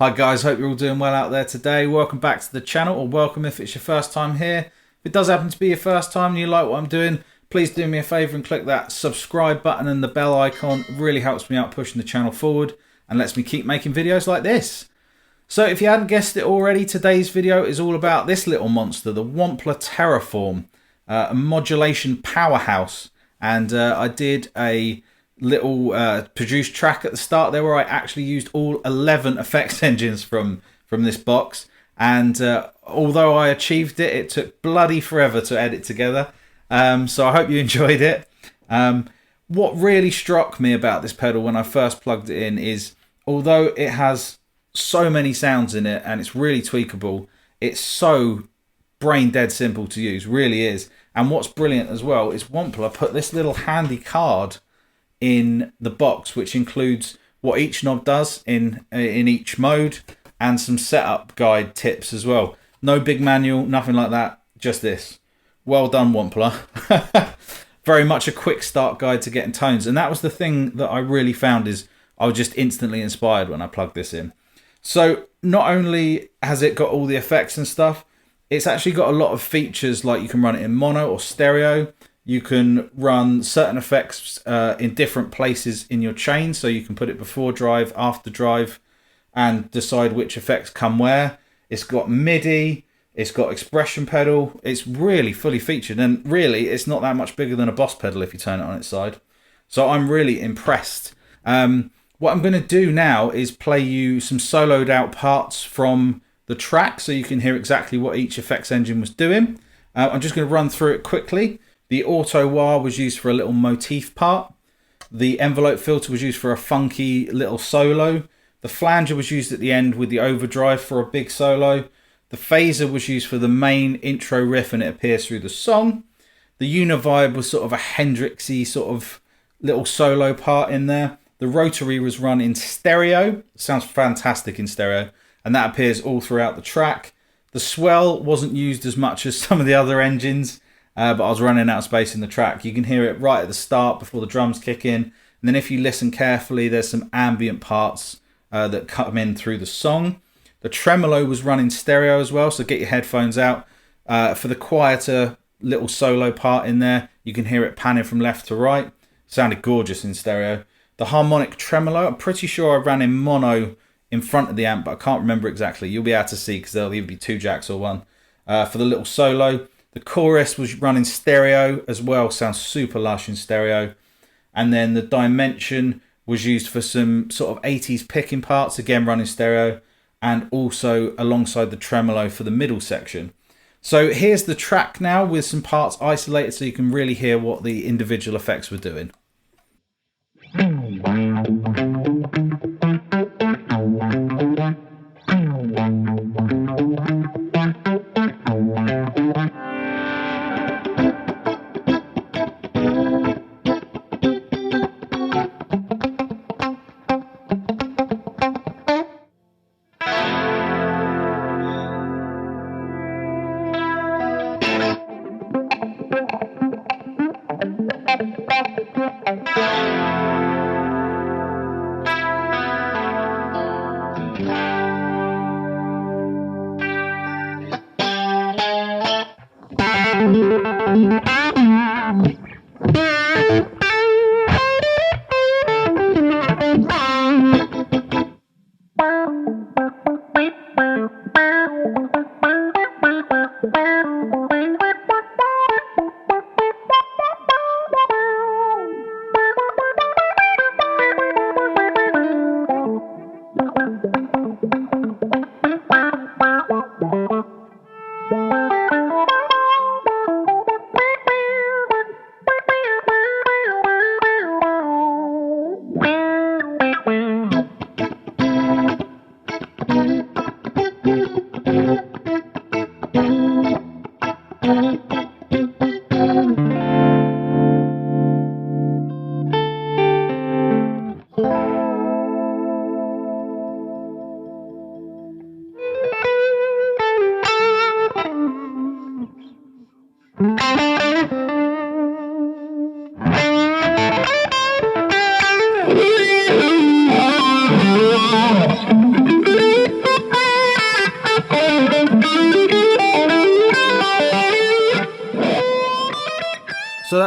Hi guys, hope you're all doing well out there today. Welcome back to the channel, or welcome if it's your first time here. If it does happen to be your first time and you like what I'm doing, please do me a favour and click that subscribe button and the bell icon. It really helps me out pushing the channel forward and lets me keep making videos like this. So if you hadn't guessed it already, today's video is all about this little monster, the Wampler Terraform, a modulation powerhouse. And I did a little produced track at the start there where I actually used all 11 effects engines from this box, and although I achieved it, it took bloody forever to edit together. So I hope you enjoyed it. What really struck me about this pedal when I first plugged it in is, although it has so many sounds in it and it's really tweakable, it's so brain dead simple to use, really is. And what's brilliant as well is Wampler put this little handy card in the box, which includes what each knob does in each mode and some setup guide tips as well. No big manual, nothing like that, just this. Well done, Wampler. Very much a quick start guide to getting tones, and that was the thing that I really found is I was just instantly inspired when I plugged this in. So not only has it got all the effects and stuff, it's actually got a lot of features, like you can run it in mono or stereo. You can run certain effects in different places in your chain, so you can put it before drive, after drive, and decide which effects come where. It's got MIDI, it's got expression pedal, it's really fully featured, and really it's not that much bigger than a Boss pedal if you turn it on its side. So I'm really impressed. What I'm going to do now is play you some soloed out parts from the track so you can hear exactly what each effects engine was doing. I'm just going to run through it quickly. The auto wah was used for a little motif part. The envelope filter was used for a funky little solo. The flanger was used at the end with the overdrive for a big solo. The phaser was used for the main intro riff and it appears through the song. The univibe was sort of a Hendrixy sort of little solo part in there. The rotary was run in stereo. Sounds fantastic in stereo. And that appears all throughout the track. The swell wasn't used as much as some of the other engines. But I was running out of space in the track. You can hear it right at the start before the drums kick in. And then if you listen carefully, there's some ambient parts that come in through the song. The tremolo was run in stereo as well, so get your headphones out. For the quieter little solo part in there, you can hear it panning from left to right. Sounded gorgeous in stereo. The harmonic tremolo, I'm pretty sure I ran in mono in front of the amp, but I can't remember exactly. You'll be able to see because there'll either be two jacks or one. For the little solo, the chorus was run in stereo as well, sounds super lush in stereo. And then the dimension was used for some sort of 80s picking parts, again run in stereo, and also alongside the tremolo for the middle section. So here's the track now with some parts isolated so you can really hear what the individual effects were doing.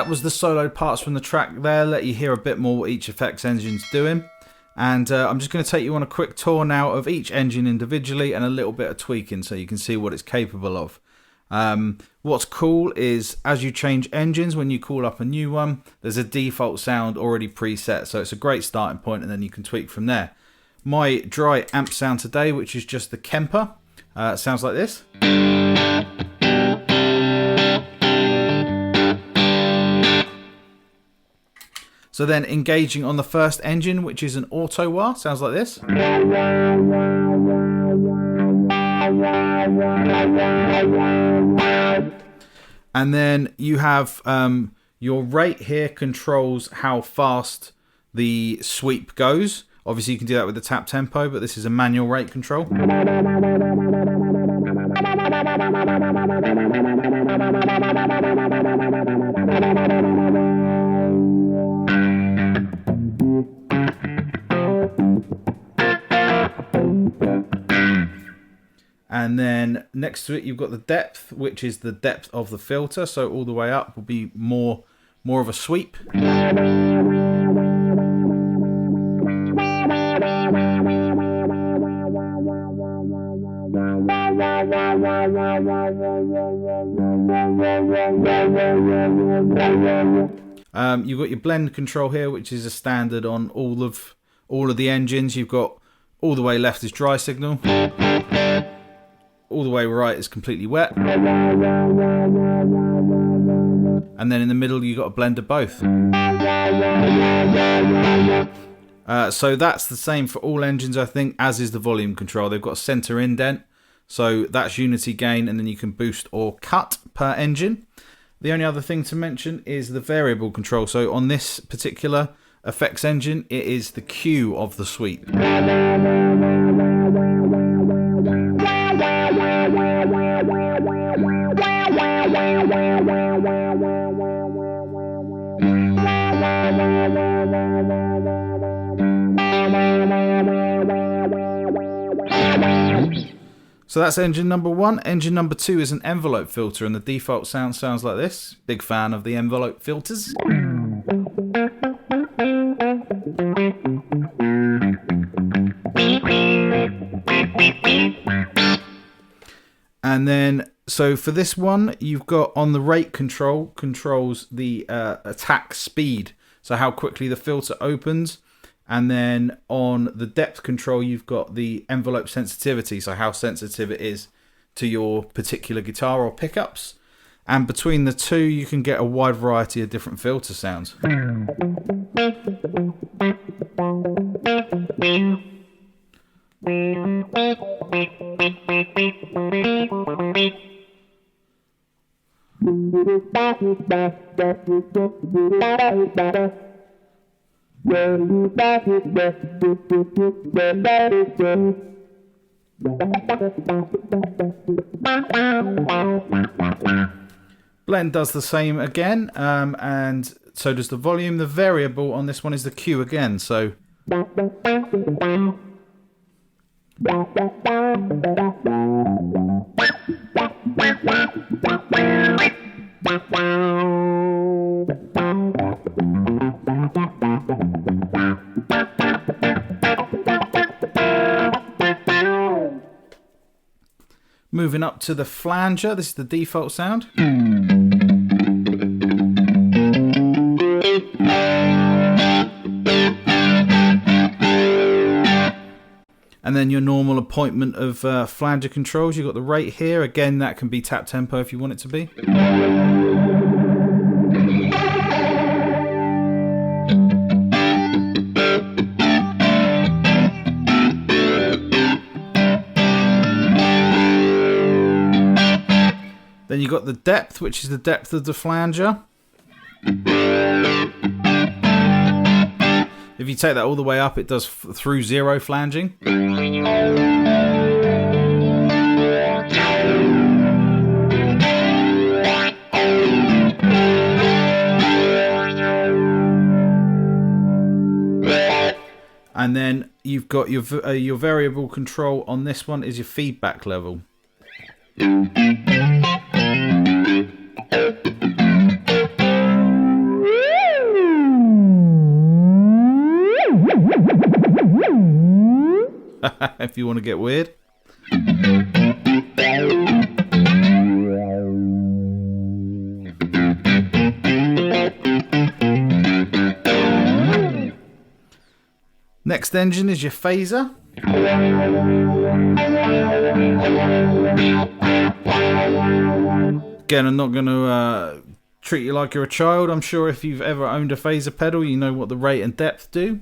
that was the solo parts from the track there. Let you hear a bit more what each effects engine's doing. And I'm just going to take you on a quick tour now of each engine individually and a little bit of tweaking so you can see what it's capable of. What's cool is as you change engines, when you call up a new one, there's a default sound already preset. So it's a great starting point and then you can tweak from there. My dry amp sound today, which is just the Kemper, sounds like this. So then engaging on the first engine, which is an auto wah, sounds like this. And then you have your rate here controls how fast the sweep goes. Obviously you can do that with the tap tempo, but this is a manual rate control. And then next to it, you've got the depth, which is the depth of the filter. So all the way up will be more of a sweep. You've got your blend control here, which is a standard on all of the engines. You've got all the way left is dry signal. All the way right is completely wet. And then in the middle you've got a blend of both. So that's the same for all engines, I think, as is the volume control. They've got a center indent. So that's unity gain, and then you can boost or cut per engine. The only other thing to mention is the variable control. So on this particular effects engine, it is the Q of the sweep. So that's engine number one. Engine number two is an envelope filter, and the default sound sounds like this. Big fan of the envelope filters. And then, so for this one, you've got on the rate controls the attack speed. So how quickly the filter opens. And then on the depth control, you've got the envelope sensitivity. So how sensitive it is to your particular guitar or pickups. And between the two, you can get a wide variety of different filter sounds. Blend does the same again, and so does the volume. The variable on this one is the Q again, so moving up to the flanger, this is the default sound. And then your normal appointment of flanger controls. You've got the rate here. Again, that can be tap tempo if you want it to be. Then you've got the depth, which is the depth of the flanger. If you take that all the way up, it does through zero flanging. And then you've got your variable control on this one is your feedback level. if you want to get weird. Next engine is your phaser. Again, I'm not going to treat you like you're a child. I'm sure if you've ever owned a phaser pedal, you know what the rate and depth do.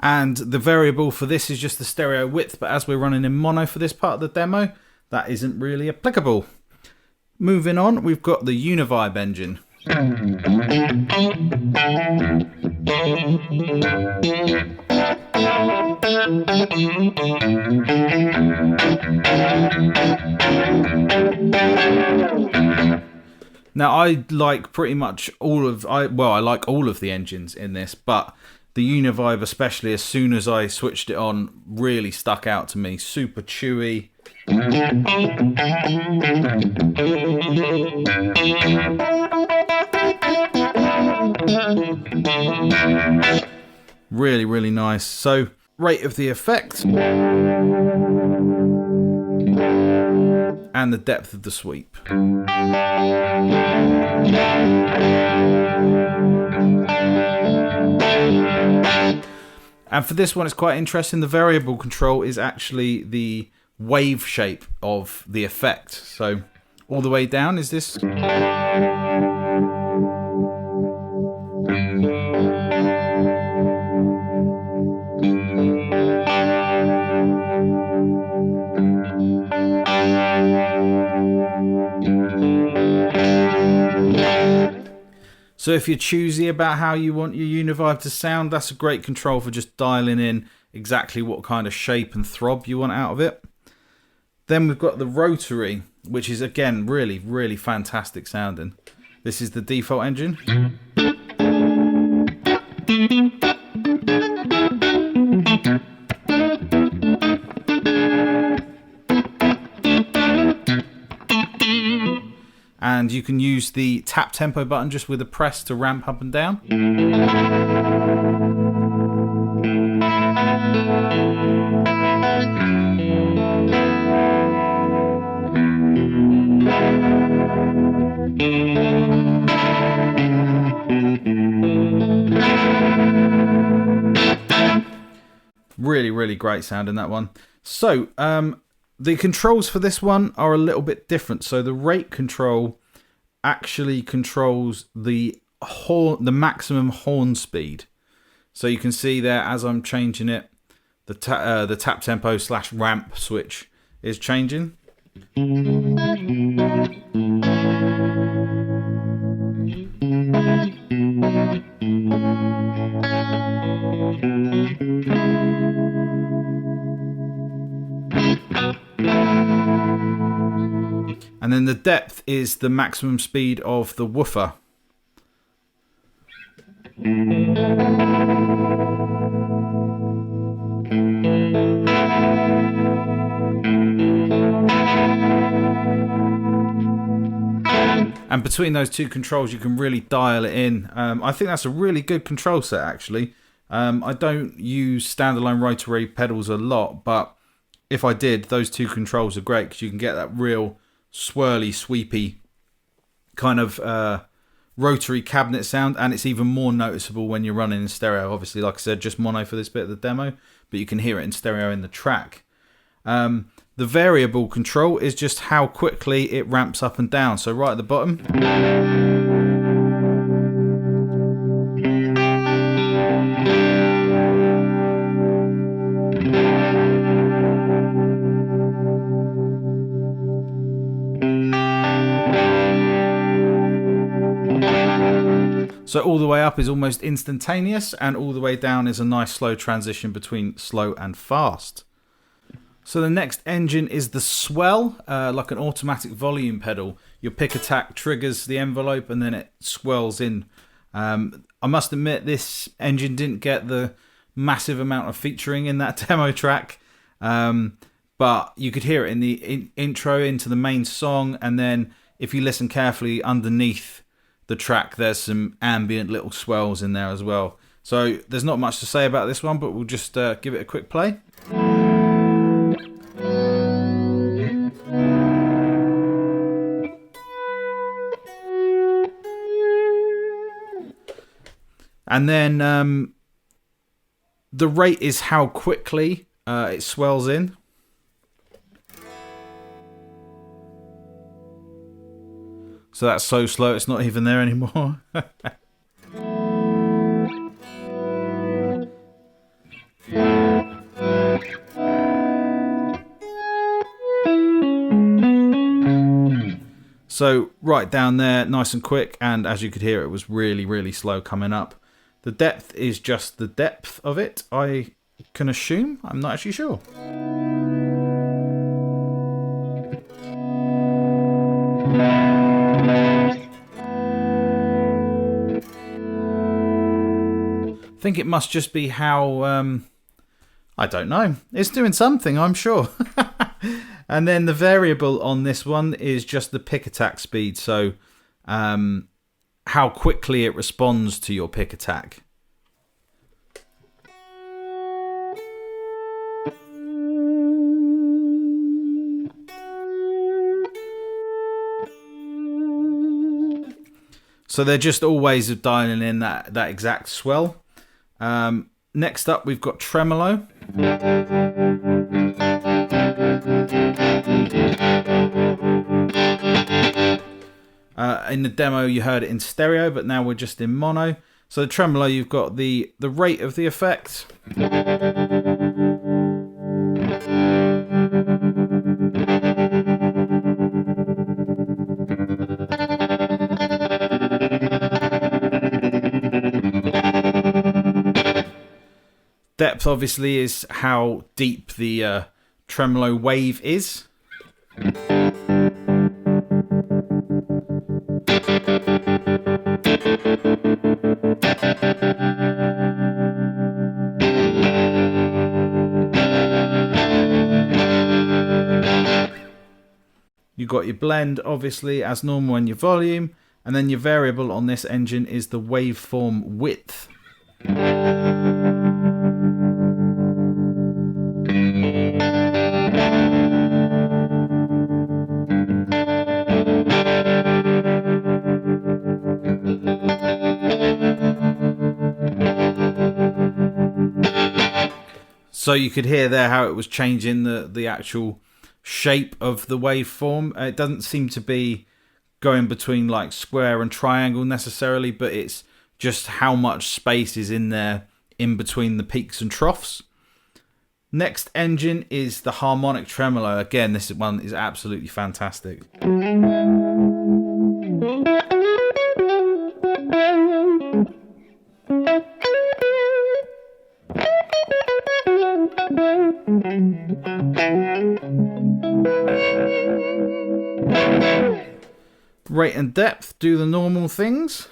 And the variable for this is just the stereo width, but as we're running in mono for this part of the demo, that isn't really applicable. Moving on, we've got the Univibe engine. Now I like pretty much all of I like all of the engines in this, but the Univibe especially, as soon as I switched it on, really stuck out to me. Super chewy. Really, really nice. So, rate of the effect. And the depth of the sweep. And for this one, it's quite interesting. The variable control is actually the wave shape of the effect. So all the way down is this. So if you're choosy about how you want your Univibe to sound, that's a great control for just dialing in exactly what kind of shape and throb you want out of it. Then we've got the rotary, which is again really, really fantastic sounding. This is the default engine. And you can use the tap tempo button just with a press to ramp up and down. Really, really great sound in that one. So, the controls for this one are a little bit different. So the rate control actually controls the maximum horn speed. So you can see there as I'm changing it, the tap tempo / ramp switch is changing. And then the depth is the maximum speed of the woofer. And between those two controls, you can really dial it in. I think that's a really good control set, actually. I don't use standalone rotary pedals a lot, but if I did, those two controls are great because you can get that real swirly, sweepy kind of rotary cabinet sound, and it's even more noticeable when you're running in stereo. Obviously, like I said, just mono for this bit of the demo, but you can hear it in stereo in the track. The variable control is just how quickly it ramps up and down. So right at the bottom, So all the way up is almost instantaneous, and all the way down is a nice slow transition between slow and fast. So the next engine is the swell, like an automatic volume pedal. Your pick attack triggers the envelope and then it swells in. I must admit this engine didn't get the massive amount of featuring in that demo track, but you could hear it in the intro into the main song, and then if you listen carefully underneath the track there's some ambient little swells in there as well. So there's not much to say about this one, but we'll just give it a quick play. And then the rate is how quickly it swells in. So that's so slow it's not even there anymore. So right down there, nice and quick, and as you could hear, it was really, really slow coming up. The depth is just the depth of it, I can assume. I'm not actually sure. I think it must just be how, I don't know. It's doing something, I'm sure. And then the variable on this one is just the pick attack speed. So how quickly it responds to your pick attack. So they're just all ways of dialing in that exact swell. Next up, we've got tremolo. In the demo, you heard it in stereo, but now we're just in mono. So the tremolo, you've got the rate of the effect. Depth obviously is how deep the tremolo wave is. You've got your blend obviously as normal and your volume, and then your variable on this engine is the waveform width. So you could hear there how it was changing the actual shape of the waveform. It doesn't seem to be going between like square and triangle necessarily, but it's just how much space is in there in between the peaks and troughs. Next engine is the harmonic tremolo. Again, this one is absolutely fantastic. Rate and depth do the normal things.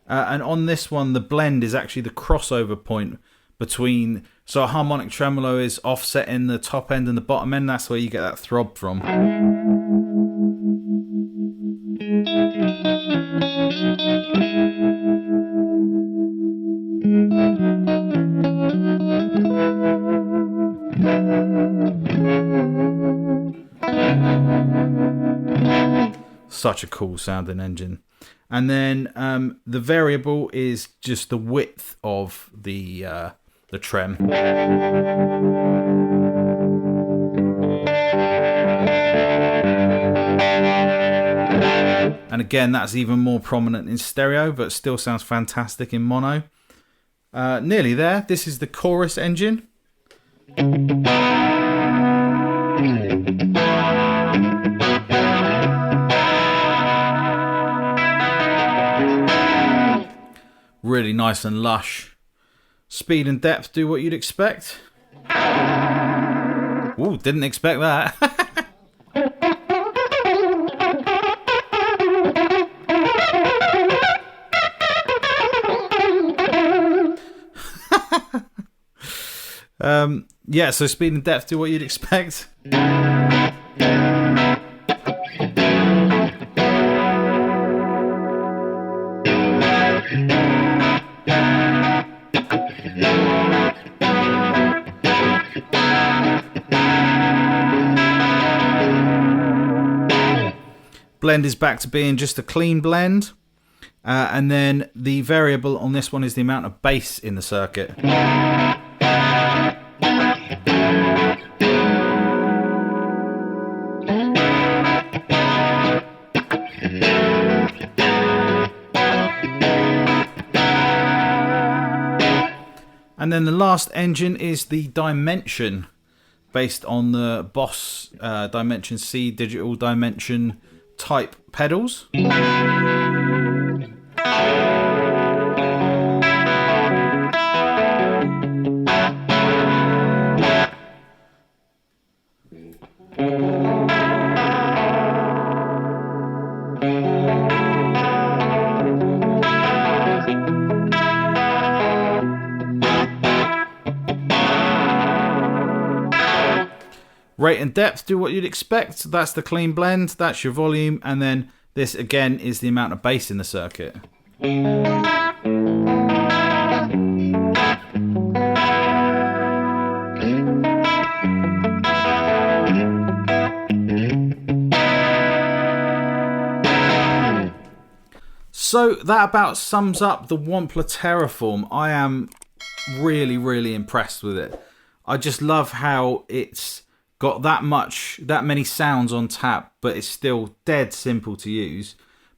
And on this one, the blend is actually the crossover point between, so a harmonic tremolo is offsetting the top end and the bottom end. That's where you get that throb from. Such a cool sounding engine. And then the variable is just the width of the trem. And again, that's even more prominent in stereo, but still sounds fantastic in mono. Nearly there. This is the chorus engine. Really nice and lush. Speed and depth do what you'd expect. Ooh, didn't expect that. Yeah, so speed and depth do what you'd expect. Blend is back to being just a clean blend. And then the variable on this one is the amount of bass in the circuit. And then the last engine is the dimension, based on the Boss Dimension C digital dimension type pedals. Rate and depth do what you'd expect. That's the clean blend, that's your volume, and then this again is the amount of bass in the circuit. So that about sums up the Wampler Terraform. I am really impressed with it. I just love how it's got that many sounds on tap, but it's still dead simple to use.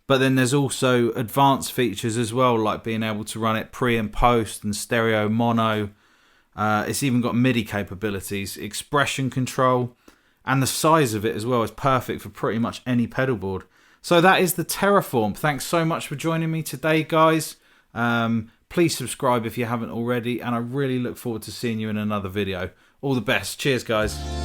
But then there's also advanced features as well, like being able to run it pre and post and stereo mono. It's even got MIDI capabilities, expression control, and the size of it as well is perfect for pretty much any pedal board. So that is the Terraform. Thanks so much for joining me today, guys. Please subscribe if you haven't already, and I really look forward to seeing you in another video. All the best. Cheers, guys.